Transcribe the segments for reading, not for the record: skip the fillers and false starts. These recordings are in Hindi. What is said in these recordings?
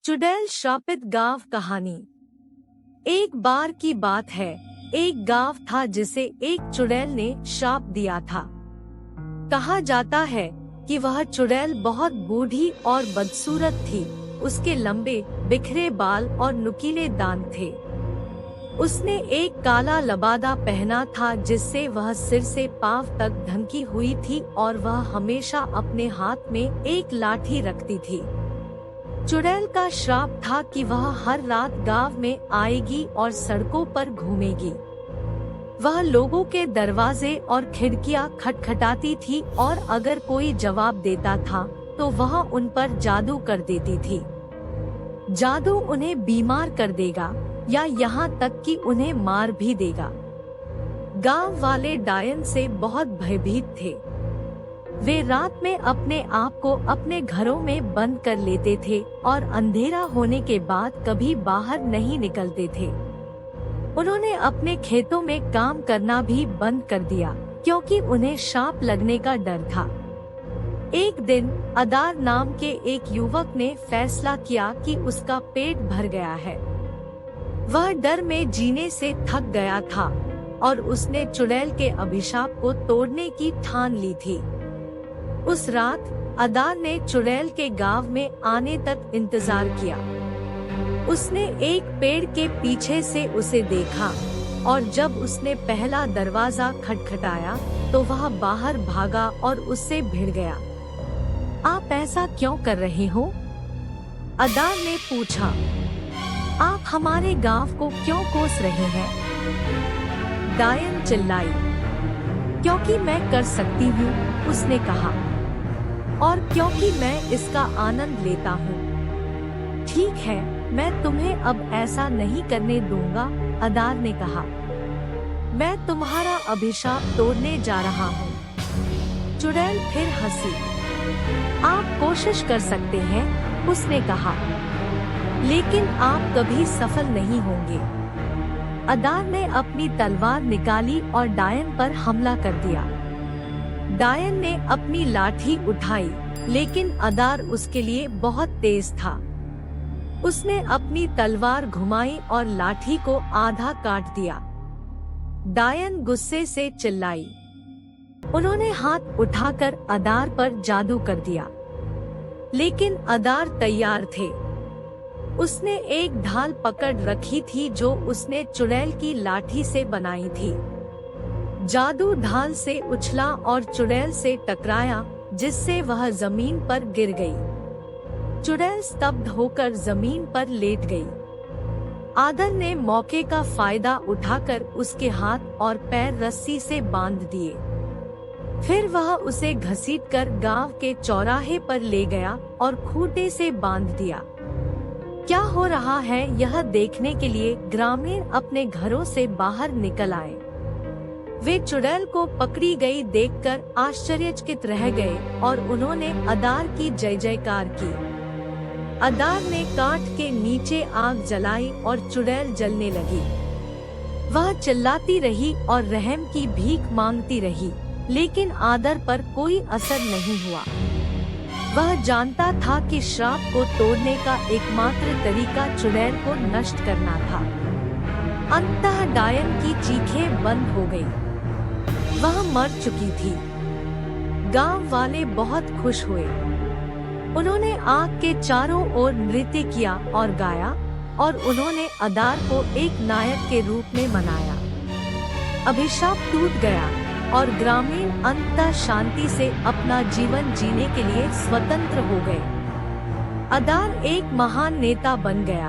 चुड़ैल श्रापित गांव कहानी। एक बार की बात है, एक गांव था जिसे एक चुड़ैल ने श्राप दिया था। कहा जाता है कि वह चुड़ैल बहुत बूढ़ी और बदसूरत थी। उसके लंबे बिखरे बाल और नुकीले दांत थे। उसने एक काला लबादा पहना था जिससे वह सिर से पांव तक ढकी हुई थी और वह हमेशा अपने हाथ में एक लाठी रखती थी। चुड़ैल का श्राप था कि वह हर रात गांव में आएगी और सड़कों पर घूमेगी। वह लोगों के दरवाजे और खिड़कियां खटखटाती थी और अगर कोई जवाब देता था तो वह उन पर जादू कर देती थी। जादू उन्हें बीमार कर देगा या यहाँ तक कि उन्हें मार भी देगा। गांव वाले डायन से बहुत भयभीत थे। वे रात में अपने आप को अपने घरों में बंद कर लेते थे और अंधेरा होने के बाद कभी बाहर नहीं निकलते थे। उन्होंने अपने खेतों में काम करना भी बंद कर दिया क्योंकि उन्हें श्राप लगने का डर था। एक दिन अदार नाम के एक युवक ने फैसला किया कि उसका पेट भर गया है। वह डर में जीने से थक गया था और उसने चुड़ैल के अभिशाप को तोड़ने की ठान ली थी। उस रात अदार ने चुड़ैल के गांव में आने तक इंतजार किया। उसने एक पेड़ के पीछे से उसे देखा और जब उसने पहला दरवाजा खटखटाया तो वह बाहर भागा और उससे भिड़ गया। आप ऐसा क्यों कर रहे हो? अदार ने पूछा। आप हमारे गांव को क्यों कोस रहे हैं? डायन चिल्लाई। क्योंकि मैं कर सकती हूँ, उसने कहा, और क्योंकि मैं इसका आनंद लेता हूँ। ठीक है, मैं तुम्हें अब ऐसा नहीं करने दूंगा, अदार ने कहा। मैं तुम्हारा अभिशाप तोड़ने जा रहा हूँ। चुड़ैल फिर हंसी। आप कोशिश कर सकते हैं, उसने कहा, लेकिन आप कभी सफल नहीं होंगे। अदार ने अपनी तलवार निकाली और डायन पर हमला कर दिया। डायन ने अपनी लाठी उठाई, लेकिन अदार उसके लिए बहुत तेज था। उसने अपनी तलवार घुमाई और लाठी को आधा काट दिया। डायन गुस्से से चिल्लाई। उन्होंने हाथ उठाकर अदार पर जादू कर दिया, लेकिन अदार तैयार थे। उसने एक ढाल पकड़ रखी थी जो उसने चुड़ैल की लाठी से बनाई थी। जादू ढाल से उछला और चुड़ैल से टकराया, जिससे वह जमीन पर गिर गई। चुड़ैल स्तब्ध होकर जमीन पर लेट गई। आदर ने मौके का फायदा उठाकर उसके हाथ और पैर रस्सी से बांध दिए। फिर वह उसे घसीटकर गांव के चौराहे पर ले गया और खूंटे से बांध दिया। क्या हो रहा है यह देखने के लिए ग्रामीण अपने घरों से बाहर निकल आए। वे चुड़ैल को पकड़ी गई देखकर आश्चर्यचकित रह गए और उन्होंने अदार की जय जयकार की। अदार ने काठ के नीचे आग जलाई और चुड़ैल जलने लगी। वह चिल्लाती रही और रहम की भीख मांगती रही, लेकिन आदर पर कोई असर नहीं हुआ। वह जानता था कि श्राप को तोड़ने का एकमात्र तरीका चुड़ैल को नष्ट करना था। अंततः डायन की चीखें बंद हो गई। वह मर चुकी थी। गांव वाले बहुत खुश हुए। उन्होंने आग के चारों ओर नृत्य किया और गाया और उन्होंने अदार को एक नायक के रूप में मनाया। अभिशाप टूट गया और ग्रामीण अंततः शांति से अपना जीवन जीने के लिए स्वतंत्र हो गए। अदार एक महान नेता बन गया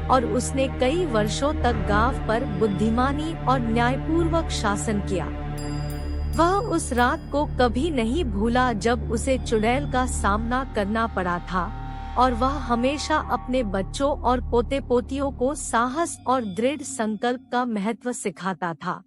और उसने कई वर्षों तक गांव पर बुद्धिमानी और न्यायपूर्वक शासन किया। वह उस रात को कभी नहीं भूला जब उसे चुड़ैल का सामना करना पड़ा था, और वह हमेशा अपने बच्चों और पोते पोतियों को साहस और दृढ़ संकल्प का महत्व सिखाता था।